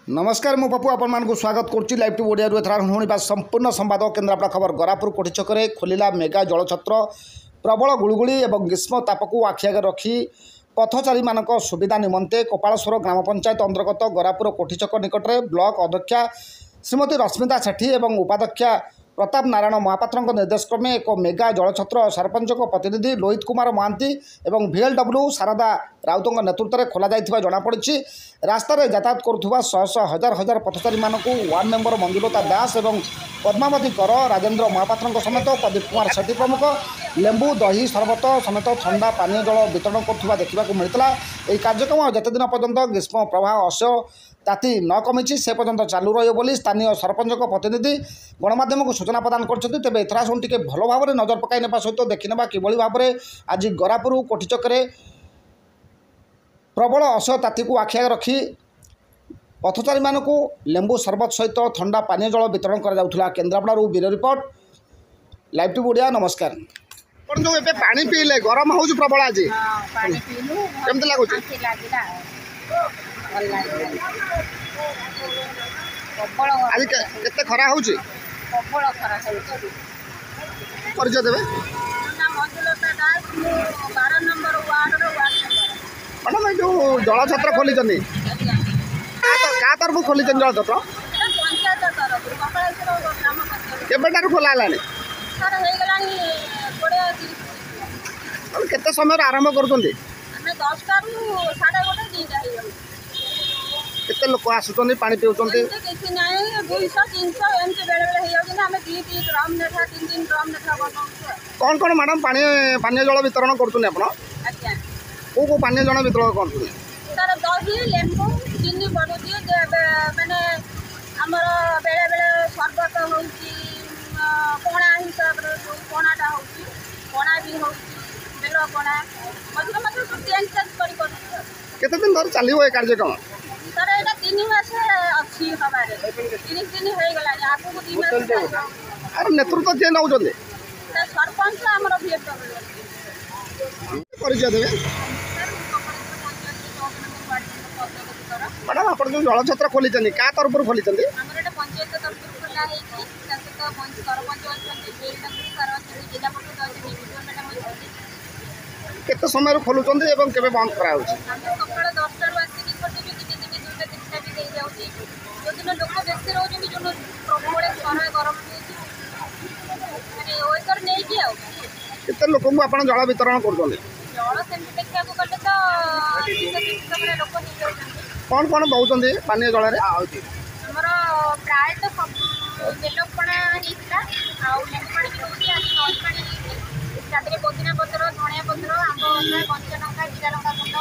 नमस्कार मु पप्पू आपण स्वागत करुच्ची लाइव टू ओडिया एथर संपूर्ण संवाद केन्द्रापड़ा खबर गरापुर कोठी छकरे खोलिला मेगा जलछत्र प्रबल गुड़गुड़ी और ग्रीष्म ताप को आखि आगे रखी पथचारी मानक सुविधा निमंते कपालेश्वर ग्राम पंचायत अंतर्गत गरापुर कोठी छक निकट में ब्लॉक अध्यक्षा श्रीमती रश्मिता सेठी और उपाध्यक्षा प्रताप नारायण महापात्र निर्देश क्रमे एक मेगा जलछत्र सरपंच प्रतिनिधि लोहित कुमार महांती और VLW शारदा राउत नेतृत्व में खोल जमापड़ी रास्तार यातायात करुवा शह शह हजार हजार पथचारी मानक वार्ड मेंबर मंजुलता दास और पद्मावती कर राजेन्द्र महापात्र समेत प्रदीप कुमार सेठी प्रमुख लेंबू दही सरबत समेत ठंडा पानीय जल वितरण करुवा देखा मिलता। यह कार्यक्रम जिते दिन पर्यंत ग्रीष्म प्रवाह असह्य ताती न कमी से पर्यंत चालू रही स्थानीय सरपंच प्रतिनिधि गणमाध्यम को सूचना प्रदान कर तेज एथर टे भल भाव में नजर पकई सहित देखने कि भाव में आज गरापुर कोठी छकरे प्रबल असह्य ताती को आखि आगे रखी पथचारी मानक लेंबू सरबत सहित ठंडा पानीय जल वितरण करा केन्द्रापड़ारू bureau report live to Odia. नमस्कार। जो ए पानी पीले गरम हो प्रबल आज केमती लगुच आज केते खरा हो परिचय देवे मैडम ये जो जलछत्र खोली क्या तरफ खोली जलछत्र केबेटार खोला केते समय आरंभ कर केते लोक आसुचंदी पानी पिउचंदी कौन कौन मैडम पानी जल वितरण करछुनी आपण को पानी जल वितरण करछुनी सर दही लेंबू चीनी पड़ुची माने हमर बेले बेले सरबत होउची कोणा हिसाब रे कोणाटा होउची कोणा भी होउची बेलो कोणा मतलब सब चेंज करी केते दिन धर चलियो ए कार्यक्रम सर एटा 3 मास अछि हमारे 3 दिन हो गला आपको 3 मास अरे नेतृत्व जे नौ जले सर सरपंच हमर VLW परिचय देवे मैडम आप जो जलछत्र खोली क्या तरफ खोली पंचायत तरफ खोला केते समय खोलुचंदी एवं केबे बंद करा होची सकाळ 10टा रु आसी कि कोटी भी दुटा तीनटा भी दे जाउची जो दिन लोक बेसी रहउची जो प्रबल खरा गरम होची माने ओइकर नै कि आ केते लोक को आपण जल वितरण करछंदी जल सेम देखा को कले तो सबरे लोक नै जाउछंदी कौन कौन बहुचंदी पानी जल रे हमर प्राय तो सब बेलपणा हिता आ लेंबू पानी भी होची आ नॉन पानी तादरे पुदीना पत्र धनिया पत्र आंब पत्र कंचा लंका जीरा लंका गुंड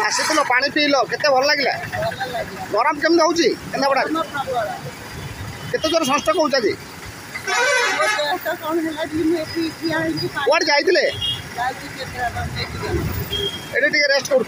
आसिल पानी पील केते भल लगे गरम केमती होची केन्द्रापड़ा केते जोर संस्ट्रोक होचा जी कुआड़ जाइए रेस्ट कर